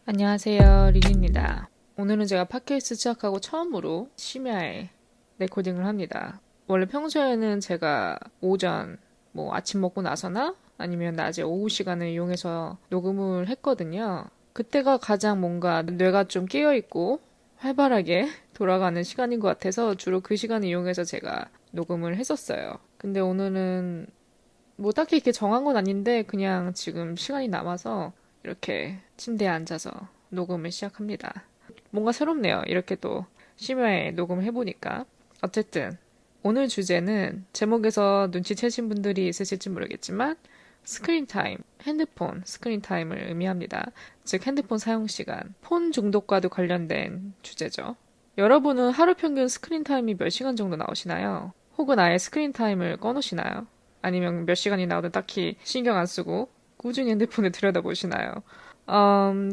안녕하세요, 린입니다. 오늘은 제가 팟캐스트 시작하고 처음으로 심야에 레코딩을 합니다. 원래 평소에는 제가 오전, 아침 먹고 나서나 아니면 낮에 오후 시간을 이용해서 녹음을 했거든요. 그때가 가장 뭔가 뇌가 좀 깨어있고 활발하게 돌아가는 시간인 것 같아서 주로 그 시간을 이용해서 제가 녹음을 했었어요. 근데 오늘은 딱히 이렇게 정한 건 아닌데 그냥 지금 시간이 남아서 이렇게 침대에 앉아서 녹음을 시작합니다. 뭔가 새롭네요. 이렇게 또 심야에 녹음을 해보니까. 어쨌든 오늘 주제는 제목에서 눈치채신 분들이 있으실지 모르겠지만 스크린 타임, 핸드폰 스크린 타임을 의미합니다. 즉 핸드폰 사용 시간, 폰 중독과도 관련된 주제죠. 여러분은 하루 평균 스크린 타임이 몇 시간 정도 나오시나요? 혹은 아예 스크린 타임을 꺼놓으시나요? 아니면 몇 시간이 나오든 딱히 신경 안 쓰고 꾸준히 핸드폰을 들여다보시나요?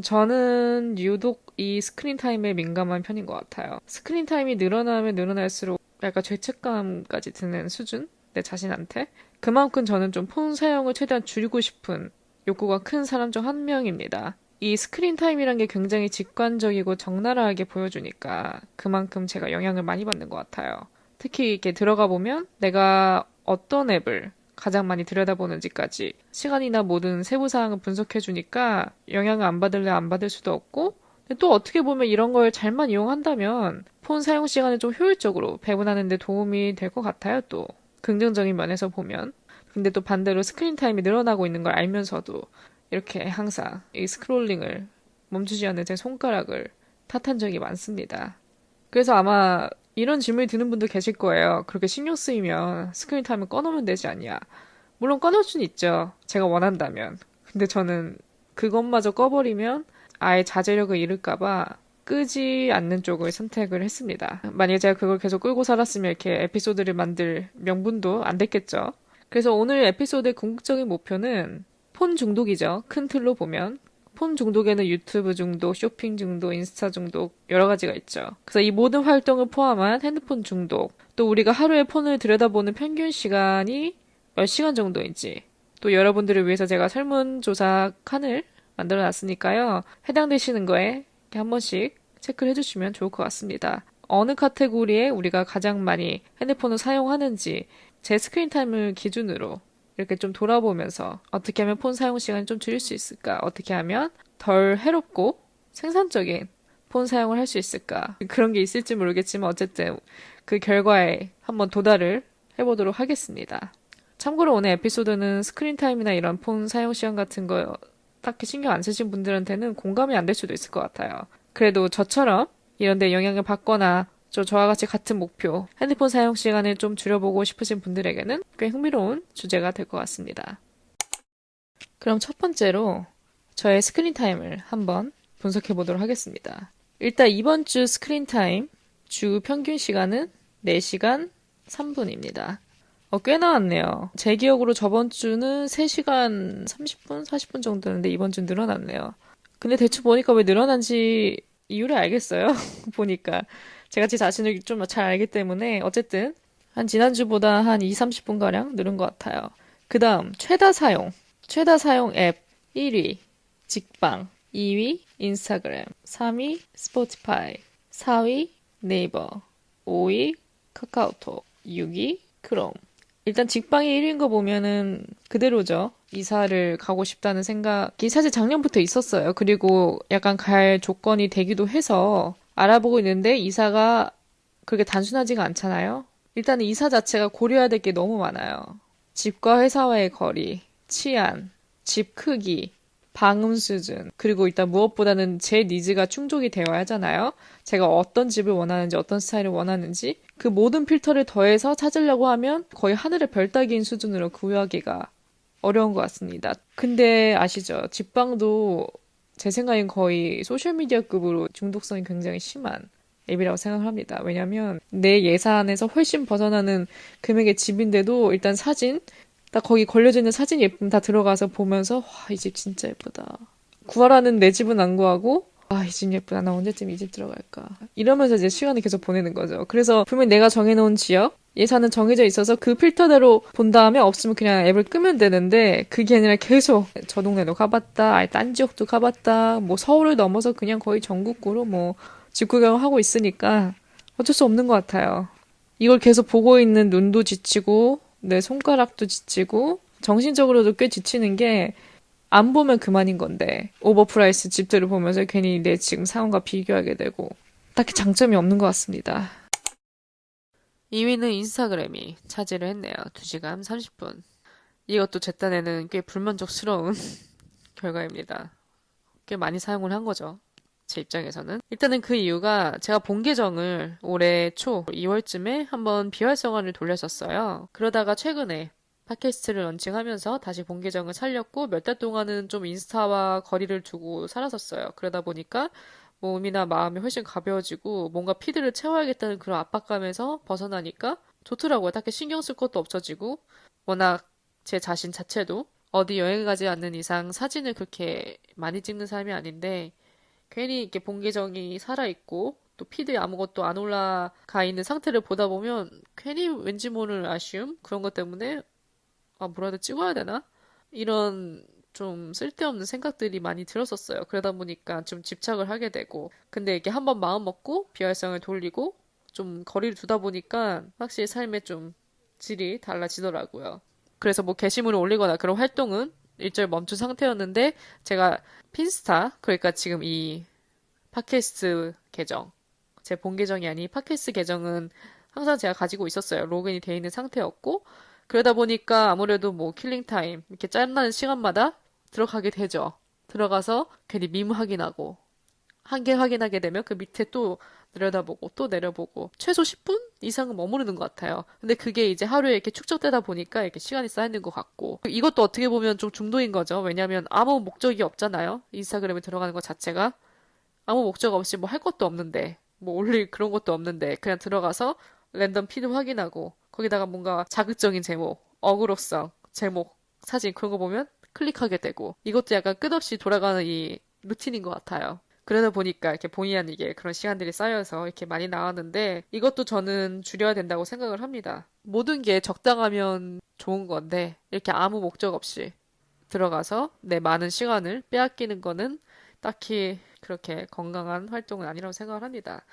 저는 유독 이 스크린 타임에 민감한 편인 것 같아요. 스크린 타임이 늘어나면 늘어날수록 약간 죄책감까지 드는 수준? 내 자신한테? 그만큼 저는 좀 폰 사용을 최대한 줄이고 싶은 욕구가 큰 사람 중 한 명입니다. 이 스크린 타임이란 게 굉장히 직관적이고 적나라하게 보여주니까 그만큼 제가 영향을 많이 받는 것 같아요. 특히 이렇게 들어가 보면 내가 어떤 앱을 가장 많이 들여다보는지까지 시간이나 모든 세부 사항을 분석해 주니까 영향을 안 받을래 안 받을 수도 없고 또 어떻게 보면 이런 걸 잘만 이용한다면 폰 사용 시간을 좀 효율적으로 배분하는 데 도움이 될 것 같아요. 또 긍정적인 면에서 보면. 근데 또 반대로 스크린 타임이 늘어나고 있는 걸 알면서도 이렇게 항상 이 스크롤링을 멈추지 않는 제 손가락을 탓한 적이 많습니다. 그래서 아마 이런 질문이 드는 분도 계실 거예요. 그렇게 신경 쓰이면 스크린 타임을 꺼놓으면 되지 않냐. 물론 꺼놓을 수는 있죠. 제가 원한다면. 근데 저는 그것마저 꺼버리면 아예 자제력을 잃을까봐 끄지 않는 쪽을 선택을 했습니다. 만약에 제가 그걸 계속 끌고 살았으면 이렇게 에피소드를 만들 명분도 안 됐겠죠. 그래서 오늘 에피소드의 궁극적인 목표는 폰 중독이죠. 큰 틀로 보면. 폰 중독에는 유튜브 중독, 쇼핑 중독, 인스타 중독 여러 가지가 있죠. 그래서 이 모든 활동을 포함한 핸드폰 중독, 또 우리가 하루에 폰을 들여다보는 평균 시간이 몇 시간 정도인지, 또 여러분들을 위해서 제가 설문조사 칸을 만들어 놨으니까요. 해당되시는 거에 이렇게 한 번씩 체크를 해주시면 좋을 것 같습니다. 어느 카테고리에 우리가 가장 많이 핸드폰을 사용하는지 제 스크린 타임을 기준으로 이렇게 좀 돌아보면서 어떻게 하면 폰 사용 시간을 좀 줄일 수 있을까? 어떻게 하면 덜 해롭고 생산적인 폰 사용을 할 수 있을까? 그런 게 있을지 모르겠지만 어쨌든 그 결과에 한번 도달을 해보도록 하겠습니다. 참고로 오늘 에피소드는 스크린 타임이나 이런 폰 사용 시간 같은 거 딱히 신경 안 쓰신 분들한테는 공감이 안 될 수도 있을 것 같아요. 그래도 저처럼 이런 데 영향을 받거나 저와 같이 같은 목표, 핸드폰 사용 시간을 좀 줄여보고 싶으신 분들에게는 꽤 흥미로운 주제가 될 것 같습니다. 그럼 첫 번째로 저의 스크린 타임을 한번 분석해 보도록 하겠습니다. 일단 이번 주 스크린 타임 주 평균 시간은 4시간 3분입니다. 꽤 나왔네요. 제 기억으로 저번 주는 3시간 30분, 40분 정도였는데 이번 주는 늘어났네요. 근데 대충 보니까 왜 늘어난지 이유를 알겠어요. 보니까. 제가 제 자신을 좀 잘 알기 때문에 어쨌든 한 지난주보다 한 2, 30분가량 늘은 것 같아요. 그 다음 최다 사용 앱 1위 직방, 2위 인스타그램, 3위 스포티파이, 4위 네이버, 5위 카카오톡, 6위 크롬. 일단 직방이 1위인 거 보면은 그대로죠. 이사를 가고 싶다는 생각이 사실 작년부터 있었어요. 그리고 약간 갈 조건이 되기도 해서 알아보고 있는데 이사가 그렇게 단순하지가 않잖아요. 일단 이사 자체가 고려해야 될 게 너무 많아요. 집과 회사와의 거리, 치안, 집 크기, 방음 수준, 그리고 일단 무엇보다는 제 니즈가 충족이 되어야 하잖아요. 제가 어떤 집을 원하는지, 어떤 스타일을 원하는지, 그 모든 필터를 더해서 찾으려고 하면 거의 하늘의 별 따기인 수준으로 구하기가 어려운 것 같습니다. 근데 아시죠? 집방도 제 생각엔 거의 소셜미디어급으로 중독성이 굉장히 심한 앱이라고 생각을 합니다. 왜냐면 내 예산에서 훨씬 벗어나는 금액의 집인데도 일단 사진, 딱 거기 걸려져 있는 사진 예쁨 다 들어가서 보면서 와, 이 집 진짜 예쁘다. 구하라는 내 집은 안 구하고 이 집 예쁘다. 나 언제쯤 이 집 들어갈까? 이러면서 이제 시간을 계속 보내는 거죠. 그래서 분명히 내가 정해놓은 지역, 예산은 정해져 있어서 그 필터대로 본 다음에 없으면 그냥 앱을 끄면 되는데 그게 아니라 계속 저 동네도 가봤다, 아예 딴 지역도 가봤다, 뭐 서울을 넘어서 그냥 거의 전국구로 뭐 집 구경하고 있으니까 어쩔 수 없는 것 같아요. 이걸 계속 보고 있는 눈도 지치고 내 손가락도 지치고 정신적으로도 꽤 지치는 게 안 보면 그만인 건데 오버프라이스 집들을 보면서 괜히 내 지금 상황과 비교하게 되고 딱히 장점이 없는 것 같습니다. 2위는 인스타그램이 차지를 했네요. 2시간 30분. 이것도 제 딴에는 꽤 불만족스러운 결과입니다. 꽤 많이 사용을 한 거죠. 제 입장에서는. 일단은 그 이유가 제가 본 계정을 올해 초 2월쯤에 한번 비활성화를 돌렸었어요. 그러다가 최근에 팟캐스트를 런칭하면서 다시 본 계정을 살렸고 몇 달 동안은 좀 인스타와 거리를 두고 살았었어요. 그러다 보니까 몸이나 마음이 훨씬 가벼워지고 뭔가 피드를 채워야겠다는 그런 압박감에서 벗어나니까 좋더라고요. 딱히 신경 쓸 것도 없어지고 워낙 제 자신 자체도 어디 여행 가지 않는 이상 사진을 그렇게 많이 찍는 사람이 아닌데 괜히 이렇게 본 계정이 살아있고 또 피드에 아무것도 안 올라가 있는 상태를 보다 보면 괜히 왠지 모를 아쉬움? 그런 것 때문에 뭐라도 찍어야 되나? 이런 좀 쓸데없는 생각들이 많이 들었었어요. 그러다 보니까 좀 집착을 하게 되고. 근데 이게 한번 마음 먹고 비활성을 돌리고 좀 거리를 두다 보니까 확실히 삶의 좀 질이 달라지더라고요. 그래서 뭐 게시물을 올리거나 그런 활동은 일절 멈춘 상태였는데 제가 핀스타, 그러니까 지금 이 팟캐스트 계정, 제 본 계정이 아닌 팟캐스트 계정은 항상 제가 가지고 있었어요. 로그인이 되어 있는 상태였고 그러다 보니까 아무래도 뭐 킬링타임 이렇게 짬나는 시간마다 들어가게 되죠. 들어가서 괜히 밈 확인하고 한 개 확인하게 되면 그 밑에 또 내려다보고 또 내려보고 최소 10분 이상은 머무르는 것 같아요. 근데 그게 이제 하루에 이렇게 축적되다 보니까 이렇게 시간이 쌓이는 것 같고 이것도 어떻게 보면 좀 중독인 거죠. 왜냐하면 아무 목적이 없잖아요. 인스타그램에 들어가는 것 자체가 아무 목적 없이 뭐 할 것도 없는데 뭐 올릴 그런 것도 없는데 그냥 들어가서 랜덤 피드 확인하고 거기다가 뭔가 자극적인 제목, 어그로성, 제목, 사진 그런 거 보면 클릭하게 되고 이것도 약간 끝없이 돌아가는 이 루틴인 것 같아요. 그러다 보니까 이렇게 본의 아니게 그런 시간들이 쌓여서 이렇게 많이 나왔는데 이것도 저는 줄여야 된다고 생각을 합니다. 모든 게 적당하면 좋은 건데 이렇게 아무 목적 없이 들어가서 내 많은 시간을 빼앗기는 거는 딱히 그렇게 건강한 활동은 아니라고 생각을 합니다.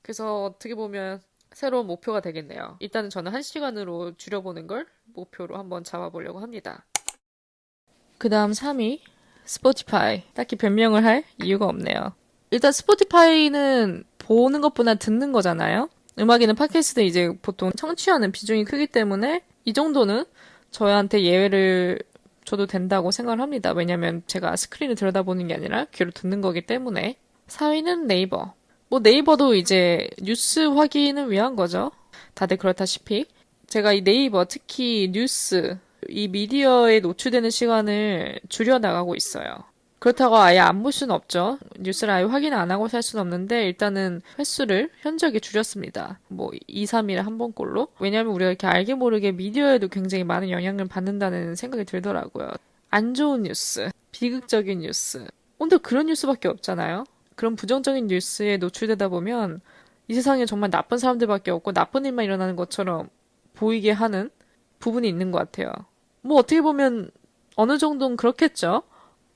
그래서 어떻게 보면 새로운 목표가 되겠네요. 일단은 저는 1시간으로 줄여보는 걸 목표로 한번 잡아보려고 합니다. 그 다음 3위, 스포티파이. 딱히 변명을 할 이유가 없네요. 일단 스포티파이는 보는 것보다 듣는 거잖아요. 음악이나 팟캐스트 이제 보통 청취하는 비중이 크기 때문에 이 정도는 저한테 예외를 줘도 된다고 생각을 합니다. 왜냐면 제가 스크린을 들여다보는 게 아니라 귀로 듣는 거기 때문에. 4위는 네이버. 뭐 네이버도 이제 뉴스 확인을 위한 거죠. 다들 그렇다시피. 제가 이 네이버 특히 뉴스, 이 미디어에 노출되는 시간을 줄여나가고 있어요. 그렇다고 아예 안 볼 수는 없죠. 뉴스를 아예 확인 안 하고 살 수는 없는데 일단은 횟수를 현저하게 줄였습니다. 뭐 2, 3일에 한 번꼴로. 왜냐하면 우리가 이렇게 알게 모르게 미디어에도 굉장히 많은 영향을 받는다는 생각이 들더라고요. 안 좋은 뉴스, 비극적인 뉴스. 근데 그런 뉴스밖에 없잖아요. 그런 부정적인 뉴스에 노출되다 보면 이 세상에 정말 나쁜 사람들밖에 없고 나쁜 일만 일어나는 것처럼 보이게 하는 부분이 있는 것 같아요. 뭐 어떻게 보면 어느 정도는 그렇겠죠.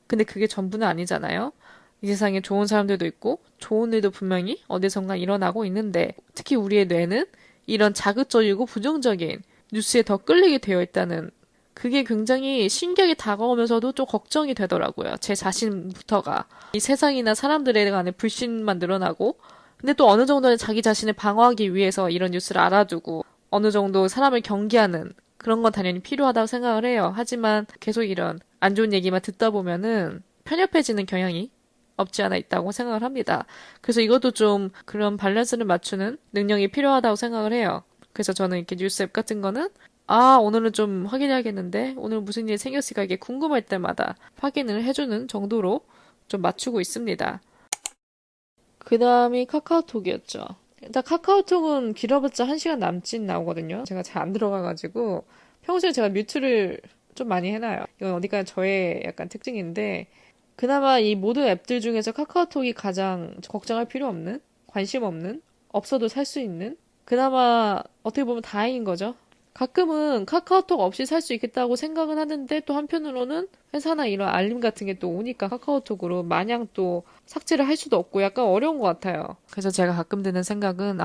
근데 그게 전부는 아니잖아요. 이 세상에 좋은 사람들도 있고 좋은 일도 분명히 어디선가 일어나고 있는데 특히 우리의 뇌는 이런 자극적이고 부정적인 뉴스에 더 끌리게 되어 있다는 그게 굉장히 신기하게 다가오면서도 좀 걱정이 되더라고요. 제 자신부터가. 이 세상이나 사람들에 간의 불신만 늘어나고 근데 또 어느 정도는 자기 자신을 방어하기 위해서 이런 뉴스를 알아두고 어느 정도 사람을 경계하는 그런 건 당연히 필요하다고 생각을 해요. 하지만 계속 이런 안 좋은 얘기만 듣다 보면은 편협해지는 경향이 없지 않아 있다고 생각을 합니다. 그래서 이것도 좀 그런 밸런스를 맞추는 능력이 필요하다고 생각을 해요. 그래서 저는 이렇게 뉴스 앱 같은 거는 오늘은 좀 확인해야겠는데 오늘 무슨 일이 생겼을까 이게 궁금할 때마다 확인을 해주는 정도로 좀 맞추고 있습니다. 그 다음이 카카오톡이었죠. 일단 카카오톡은 길어봤자 1시간 남짓 나오거든요. 제가 잘 안 들어가가지고 평소에 제가 뮤트를 좀 많이 해놔요. 이건 어디까지 저의 약간 특징인데 그나마 이 모든 앱들 중에서 카카오톡이 가장 걱정할 필요 없는, 관심 없는, 없어도 살 수 있는, 그나마 어떻게 보면 다행인 거죠. 가끔은 카카오톡 없이 살 수 있겠다고 생각은 하는데 또 한편으로는 회사나 이런 알림 같은 게 또 오니까 카카오톡으로 마냥 또 삭제를 할 수도 없고 약간 어려운 것 같아요. 그래서 제가 가끔 드는 생각은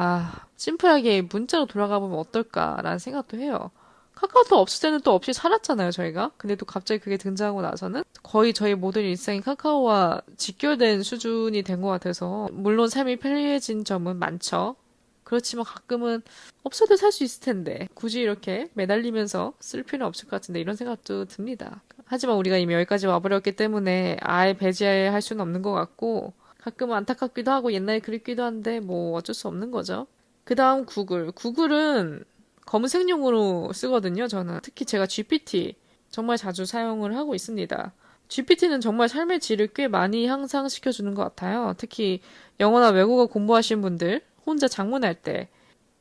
심플하게 문자로 돌아가 보면 어떨까라는 생각도 해요. 카카오톡 없을 때는 또 없이 살았잖아요, 저희가. 근데 또 갑자기 그게 등장하고 나서는 거의 저희 모든 일상이 카카오와 직결된 수준이 된 것 같아서 물론 삶이 편리해진 점은 많죠. 그렇지만 가끔은 없어도 살 수 있을 텐데 굳이 이렇게 매달리면서 쓸 필요는 없을 것 같은데 이런 생각도 듭니다. 하지만 우리가 이미 여기까지 와버렸기 때문에 아예 배제할 수는 없는 것 같고 가끔은 안타깝기도 하고 옛날에 그립기도 한데 뭐 어쩔 수 없는 거죠. 그 다음 구글. 구글은 검색용으로 쓰거든요, 저는. 특히 제가 GPT 정말 자주 사용을 하고 있습니다. GPT는 정말 삶의 질을 꽤 많이 향상시켜주는 것 같아요. 특히 영어나 외국어 공부하신 분들, 혼자 작문할 때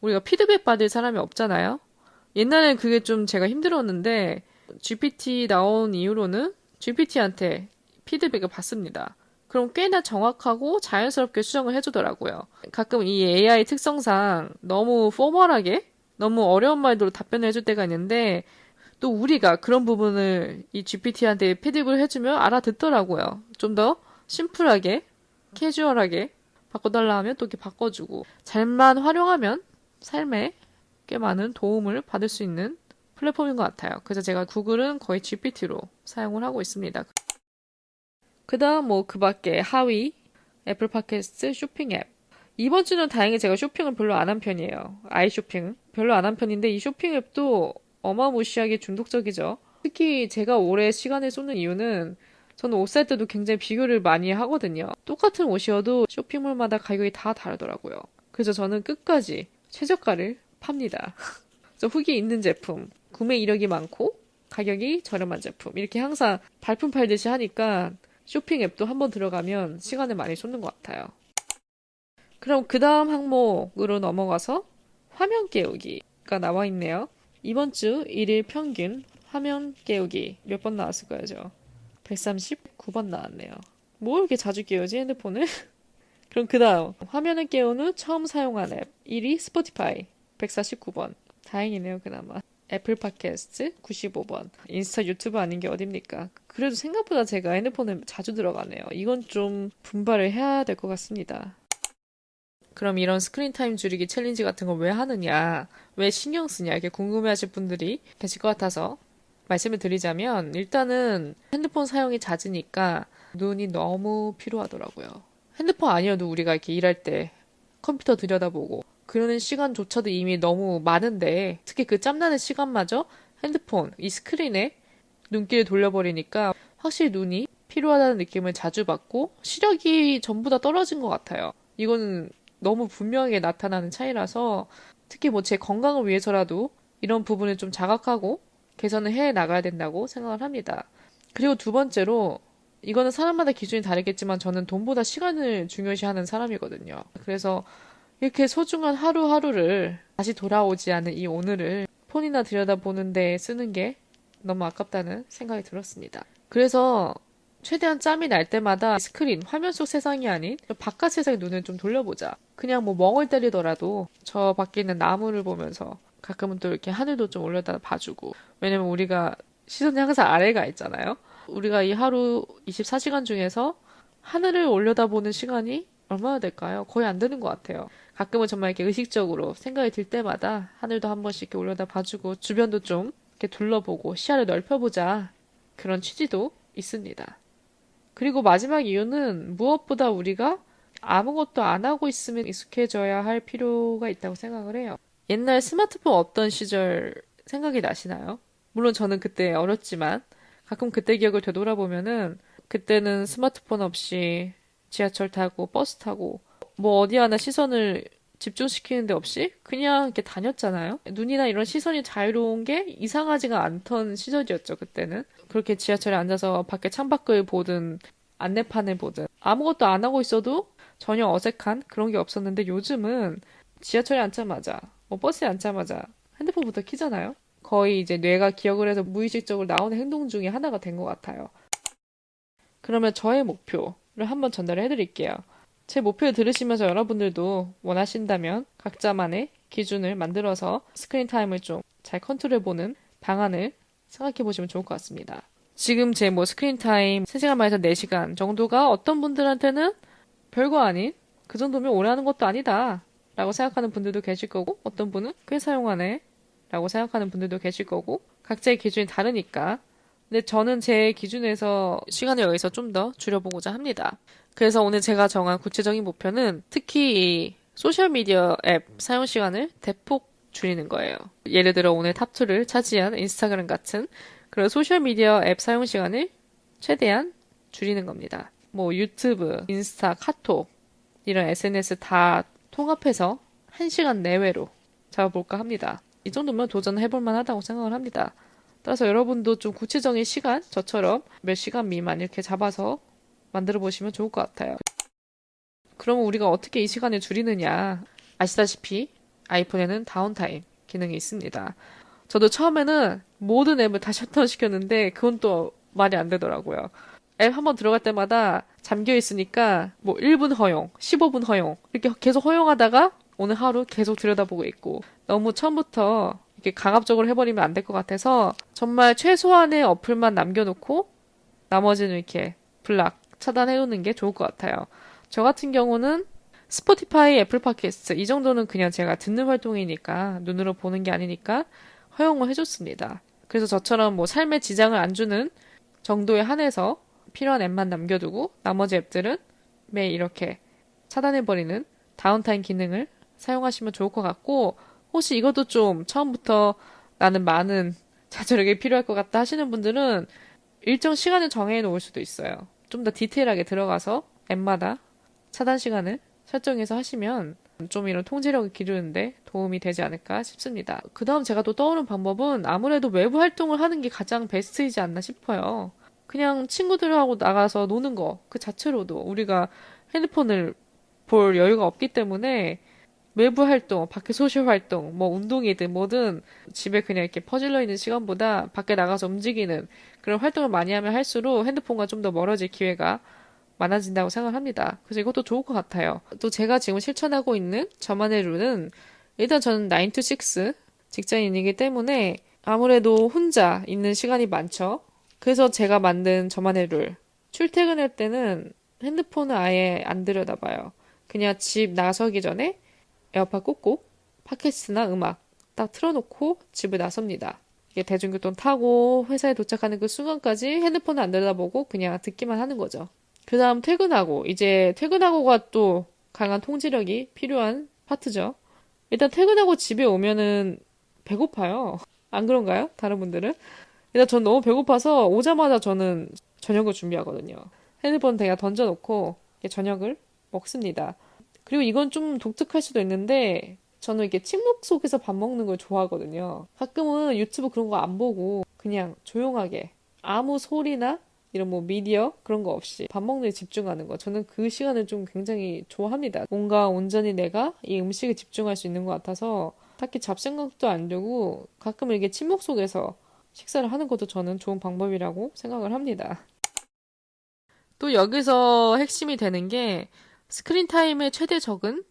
우리가 피드백 받을 사람이 없잖아요. 옛날엔 그게 좀 제가 힘들었는데 GPT 나온 이후로는 GPT한테 피드백을 받습니다. 그럼 꽤나 정확하고 자연스럽게 수정을 해주더라고요. 가끔 이 AI 특성상 너무 포멀하게 너무 어려운 말로 답변을 해줄 때가 있는데 또 우리가 그런 부분을 이 GPT한테 피드백을 해주면 알아듣더라고요. 좀 더 심플하게, 캐주얼하게 바꿔달라 하면 또 이렇게 바꿔주고 잘만 활용하면 삶에 꽤 많은 도움을 받을 수 있는 플랫폼인 것 같아요. 그래서 제가 구글은 거의 GPT로 사용을 하고 있습니다. 그 다음 뭐 그 밖에 하위, 애플 팟캐스트, 쇼핑 앱. 이번 주는 다행히 제가 쇼핑을 별로 안 한 편이에요. 아이쇼핑. 별로 안 한 편인데 이 쇼핑 앱도 어마무시하게 중독적이죠. 특히 제가 오래 시간을 쏟는 이유는 저는 옷 살 때도 굉장히 비교를 많이 하거든요. 똑같은 옷이어도 쇼핑몰마다 가격이 다 다르더라고요. 그래서 저는 끝까지 최저가를 팝니다. 그래서 후기 있는 제품, 구매 이력이 많고 가격이 저렴한 제품 이렇게 항상 발품 팔듯이 하니까 쇼핑 앱도 한번 들어가면 시간을 많이 쏟는 것 같아요. 그럼 그 다음 항목으로 넘어가서 화면 깨우기가 나와 있네요. 이번 주 1일 평균 화면 깨우기 몇 번 나왔을까요, 저? 139번 나왔네요. 뭐 이렇게 자주 깨우지, 핸드폰을? 그럼 그 다음 화면을 깨운 후 처음 사용한 앱 1위 스포티파이 149번. 다행이네요, 그나마. 애플 팟캐스트 95번. 인스타 유튜브 아닌 게 어딥니까? 그래도 생각보다 제가 핸드폰에 자주 들어가네요. 이건 좀 분발을 해야 될 것 같습니다. 그럼 이런 스크린 타임 줄이기 챌린지 같은 걸 왜 하느냐, 왜 신경 쓰냐, 이렇게 궁금해하실 분들이 계실 것 같아서 말씀을 드리자면, 일단은 핸드폰 사용이 잦으니까 눈이 너무 피로하더라고요. 핸드폰 아니어도 우리가 이렇게 일할 때 컴퓨터 들여다보고 그러는 시간조차도 이미 너무 많은데, 특히 그 짬나는 시간마저 핸드폰, 이 스크린에 눈길을 돌려버리니까 확실히 눈이 피로하다는 느낌을 자주 받고 시력이 전부 다 떨어진 것 같아요. 이거는 너무 분명하게 나타나는 차이라서 특히 뭐 제 건강을 위해서라도 이런 부분을 좀 자각하고 개선을 해 나가야 된다고 생각을 합니다. 그리고 두 번째로 이거는 사람마다 기준이 다르겠지만 저는 돈보다 시간을 중요시하는 사람이거든요. 그래서 이렇게 소중한 하루하루를 다시 돌아오지 않은 이 오늘을 폰이나 들여다보는 데 쓰는 게 너무 아깝다는 생각이 들었습니다. 그래서 최대한 짬이 날 때마다 스크린, 화면 속 세상이 아닌 바깥 세상에 눈을 좀 돌려보자. 그냥 뭐 멍을 때리더라도 저 밖에 있는 나무를 보면서 가끔은 또 이렇게 하늘도 좀 올려다 봐주고. 왜냐면 우리가 시선이 항상 아래가 있잖아요. 우리가 이 하루 24시간 중에서 하늘을 올려다보는 시간이 얼마나 될까요? 거의 안 되는 것 같아요. 가끔은 정말 이렇게 의식적으로 생각이 들 때마다 하늘도 한 번씩 이렇게 올려다 봐주고 주변도 좀 이렇게 둘러보고 시야를 넓혀보자. 그런 취지도 있습니다. 그리고 마지막 이유는 무엇보다 우리가 아무것도 안 하고 있으면 익숙해져야 할 필요가 있다고 생각을 해요. 옛날 스마트폰 없던 시절 생각이 나시나요? 물론 저는 그때 어렸지만 가끔 그때 기억을 되돌아보면은 그때는 스마트폰 없이 지하철 타고 버스 타고 뭐 어디 하나 시선을 집중시키는 데 없이 그냥 이렇게 다녔잖아요. 눈이나 이런 시선이 자유로운 게 이상하지가 않던 시절이었죠, 그때는. 그렇게 지하철에 앉아서 밖에 창밖을 보든 안내판을 보든 아무것도 안 하고 있어도 전혀 어색한 그런 게 없었는데 요즘은 지하철에 앉자마자 뭐 버스에 앉자마자 핸드폰부터 키잖아요. 거의 이제 뇌가 기억을 해서 무의식적으로 나오는 행동 중에 하나가 된 것 같아요. 그러면 저의 목표를 한번 전달해 드릴게요. 제 목표를 들으시면서 여러분들도 원하신다면 각자만의 기준을 만들어서 스크린 타임을 좀 잘 컨트롤해보는 방안을 생각해 보시면 좋을 것 같습니다. 지금 제 뭐 스크린 타임 3시간 반에서 4시간 정도가 어떤 분들한테는 별거 아닌 그 정도면 오래 하는 것도 아니다 라고 생각하는 분들도 계실 거고 어떤 분은 꽤 사용하네 라고 생각하는 분들도 계실 거고 각자의 기준이 다르니까 근데 저는 제 기준에서 시간을 여기서 좀 더 줄여보고자 합니다. 그래서 오늘 제가 정한 구체적인 목표는 특히 이 소셜미디어 앱 사용 시간을 대폭 줄이는 거예요. 예를 들어 오늘 탑2를 차지한 인스타그램 같은 그런 소셜미디어 앱 사용 시간을 최대한 줄이는 겁니다. 뭐 유튜브, 인스타, 카톡 이런 SNS 다 통합해서 1시간 내외로 잡아볼까 합니다. 이 정도면 도전해볼 만하다고 생각을 합니다. 따라서 여러분도 좀 구체적인 시간, 저처럼 몇 시간 미만 이렇게 잡아서 만들어 보시면 좋을 것 같아요. 그러면 우리가 어떻게 이 시간을 줄이느냐? 아시다시피 아이폰에는 다운타임 기능이 있습니다. 저도 처음에는 모든 앱을 다 셧다운 시켰는데 그건 또 말이 안 되더라고요. 앱 한번 들어갈 때마다 잠겨 있으니까 뭐 1분 허용, 15분 허용 이렇게 계속 허용하다가 오늘 하루 계속 들여다보고 있고 너무 처음부터 이렇게 강압적으로 해버리면 안 될 것 같아서 정말 최소한의 어플만 남겨놓고 나머지는 이렇게 블락 차단해놓는 게 좋을 것 같아요. 저 같은 경우는 스포티파이, 애플 팟캐스트 이 정도는 그냥 제가 듣는 활동이니까 눈으로 보는 게 아니니까 허용을 해줬습니다. 그래서 저처럼 뭐 삶에 지장을 안 주는 정도에 한해서 필요한 앱만 남겨두고 나머지 앱들은 매일 이렇게 차단해버리는 다운타임 기능을 사용하시면 좋을 것 같고 혹시 이것도 좀 처음부터 나는 많은 자제력이 필요할 것 같다 하시는 분들은 일정 시간을 정해 놓을 수도 있어요. 좀 더 디테일하게 들어가서 앱마다 차단 시간을 설정해서 하시면 좀 이런 통제력을 기르는데 도움이 되지 않을까 싶습니다. 그 다음 제가 또 떠오른 방법은 아무래도 외부 활동을 하는 게 가장 베스트이지 않나 싶어요. 그냥 친구들하고 나가서 노는 거 그 자체로도 우리가 핸드폰을 볼 여유가 없기 때문에 외부 활동, 밖에 소셜 활동, 뭐 운동이든 뭐든 집에 그냥 이렇게 퍼질러 있는 시간보다 밖에 나가서 움직이는 그런 활동을 많이 하면 할수록 핸드폰과 좀 더 멀어질 기회가 많아진다고 생각합니다. 그래서 이것도 좋을 것 같아요. 또 제가 지금 실천하고 있는 저만의 룰은 일단 저는 9 to 6 직장인이기 때문에 아무래도 혼자 있는 시간이 많죠. 그래서 제가 만든 저만의 룰. 출퇴근할 때는 핸드폰을 아예 안 들여다봐요. 그냥 집 나서기 전에 에어팟 꽂고 팟캐스트나 음악 딱 틀어놓고 집을 나섭니다. 이게 대중교통 타고 회사에 도착하는 그 순간까지 핸드폰을 안 들여다보고 그냥 듣기만 하는 거죠. 그 다음 퇴근하고 이제 퇴근하고가 또 강한 통제력이 필요한 파트죠. 일단 퇴근하고 집에 오면은 배고파요. 안 그런가요? 다른 분들은? 일단 전 너무 배고파서 오자마자 저는 저녁을 준비하거든요. 핸드폰 그냥 던져놓고 저녁을 먹습니다. 그리고 이건 좀 독특할 수도 있는데 저는 이렇게 침묵 속에서 밥 먹는 걸 좋아하거든요. 가끔은 유튜브 그런 거 안 보고 그냥 조용하게 아무 소리나 이런 뭐 미디어 그런 거 없이 밥 먹는 데 집중하는 거. 저는 그 시간을 좀 굉장히 좋아합니다. 뭔가 온전히 내가 이 음식에 집중할 수 있는 것 같아서 딱히 잡생각도 안 들고 가끔 이렇게 침묵 속에서 식사를 하는 것도 저는 좋은 방법이라고 생각을 합니다. 또 여기서 핵심이 되는 게 스크린 타임의 최대 적은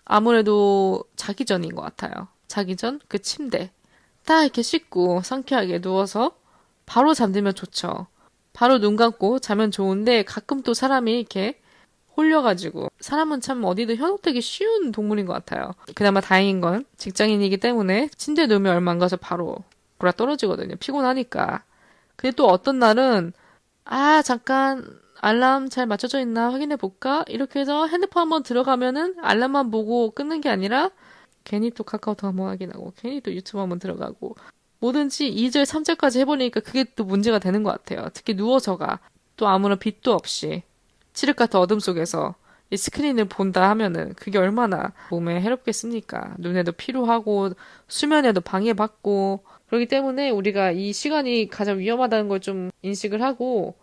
아무래도 자기 전인 것 같아요. 자기 전 그 침대. 딱 이렇게 씻고 상쾌하게 누워서 바로 잠들면 좋죠. 바로 눈 감고 자면 좋은데 가끔 또 사람이 이렇게 홀려가지고 사람은 참 어디든 현혹되기 쉬운 동물인 것 같아요. 그나마 다행인 건 직장인이기 때문에 침대에 누우면 얼마 안 가서 바로 골아 떨어지거든요. 피곤하니까. 근데 또 어떤 날은 잠깐 알람 잘 맞춰져 있나 확인해 볼까? 이렇게 해서 핸드폰 한번 들어가면은 알람만 보고 끊는 게 아니라 괜히 또 카카오톡 한번 확인하고 괜히 또 유튜브 한번 들어가고 뭐든지 2절, 3절까지 해보니까 그게 또 문제가 되는 것 같아요. 특히 누워서가 또 아무런 빛도 없이 칠흑 같은 어둠 속에서 이 스크린을 본다 하면은 그게 얼마나 몸에 해롭겠습니까? 눈에도 피로하고 수면에도 방해받고 그렇기 때문에 우리가 이 시간이 가장 위험하다는 걸 좀 인식을 하고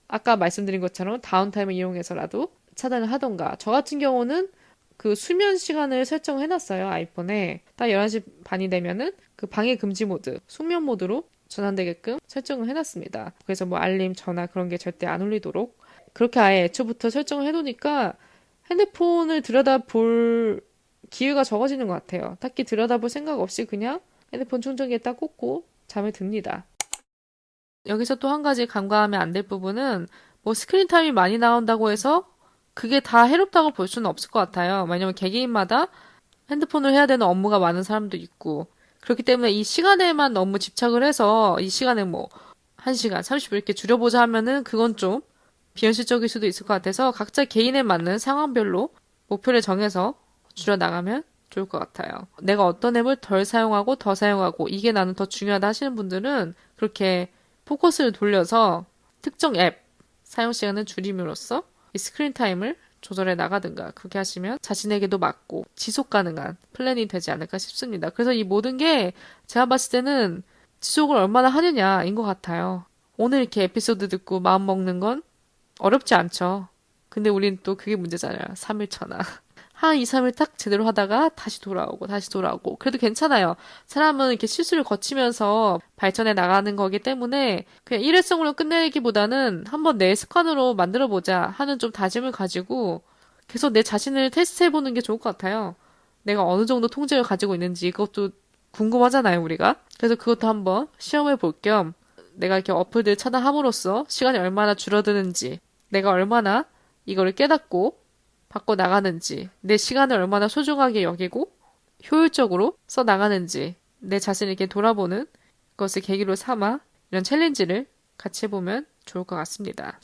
아까 말씀드린 것처럼 다운타임을 이용해서라도 차단을 하던가 저 같은 경우는 그 수면 시간을 설정해놨어요. 아이폰에 딱 11시 반이 되면은 그 방해 금지 모드, 숙면 모드로 전환되게끔 설정을 해놨습니다. 그래서 뭐 알림, 전화 그런 게 절대 안 울리도록 그렇게 아예 애초부터 설정을 해놓으니까 핸드폰을 들여다볼 기회가 적어지는 것 같아요. 딱히 들여다볼 생각 없이 그냥 핸드폰 충전기에 딱 꽂고 잠에 듭니다. 여기서 또 한 가지 간과하면 안 될 부분은 뭐 스크린 타임이 많이 나온다고 해서 그게 다 해롭다고 볼 수는 없을 것 같아요. 왜냐면 개개인마다 핸드폰을 해야 되는 업무가 많은 사람도 있고 그렇기 때문에 이 시간에만 너무 집착을 해서 이 시간에 뭐 1시간, 30분 이렇게 줄여보자 하면은 그건 좀 비현실적일 수도 있을 것 같아서 각자 개인에 맞는 상황별로 목표를 정해서 줄여나가면 좋을 것 같아요. 내가 어떤 앱을 덜 사용하고 더 사용하고 이게 나는 더 중요하다 하시는 분들은 그렇게 포커스를 돌려서 특정 앱 사용 시간을 줄임으로써 이 스크린 타임을 조절해 나가든가 그렇게 하시면 자신에게도 맞고 지속 가능한 플랜이 되지 않을까 싶습니다. 그래서 이 모든 게 제가 봤을 때는 지속을 얼마나 하느냐인 것 같아요. 오늘 이렇게 에피소드 듣고 마음 먹는 건 어렵지 않죠. 근데 우린 또 그게 문제잖아요. 3일차나. 한 2, 3일 딱 제대로 하다가 다시 돌아오고 다시 돌아오고 그래도 괜찮아요. 사람은 이렇게 실수를 거치면서 발전해 나가는 거기 때문에 그냥 일회성으로 끝내기보다는 한번 내 습관으로 만들어보자 하는 좀 다짐을 가지고 계속 내 자신을 테스트해보는 게 좋을 것 같아요. 내가 어느 정도 통제를 가지고 있는지 그것도 궁금하잖아요, 우리가. 그래서 그것도 한번 시험해 볼 겸 내가 이렇게 어플들 차단함으로써 시간이 얼마나 줄어드는지 내가 얼마나 이거를 깨닫고 바꿔 나가는지, 내 시간을 얼마나 소중하게 여기고 효율적으로 써 나가는지, 내 자신을 이렇게 돌아보는 것을 계기로 삼아 이런 챌린지를 같이 해보면 좋을 것 같습니다.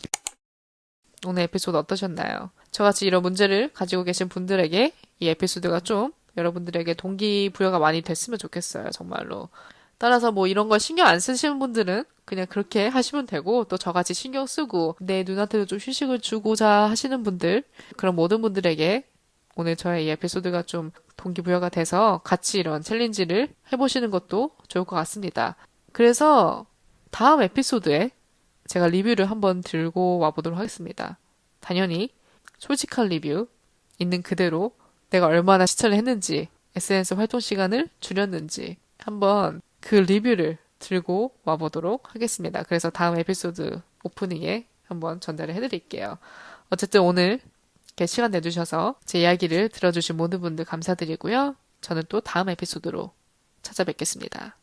오늘 에피소드 어떠셨나요? 저같이 이런 문제를 가지고 계신 분들에게 이 에피소드가 좀 여러분들에게 동기부여가 많이 됐으면 좋겠어요, 정말로. 따라서 뭐 이런 걸 신경 안 쓰시는 분들은 그냥 그렇게 하시면 되고 또 저같이 신경 쓰고 내 눈한테도 좀 휴식을 주고자 하시는 분들 그런 모든 분들에게 오늘 저의 이 에피소드가 좀 동기부여가 돼서 같이 이런 챌린지를 해보시는 것도 좋을 것 같습니다. 그래서 다음 에피소드에 제가 리뷰를 한번 들고 와보도록 하겠습니다. 당연히 솔직한 리뷰 있는 그대로 내가 얼마나 시청을 했는지 SNS 활동 시간을 줄였는지 한번 그 리뷰를 들고 와보도록 하겠습니다. 그래서 다음 에피소드 오프닝에 한번 전달을 해드릴게요. 어쨌든 오늘 이렇게 시간 내주셔서 제 이야기를 들어주신 모든 분들 감사드리고요. 저는 또 다음 에피소드로 찾아뵙겠습니다.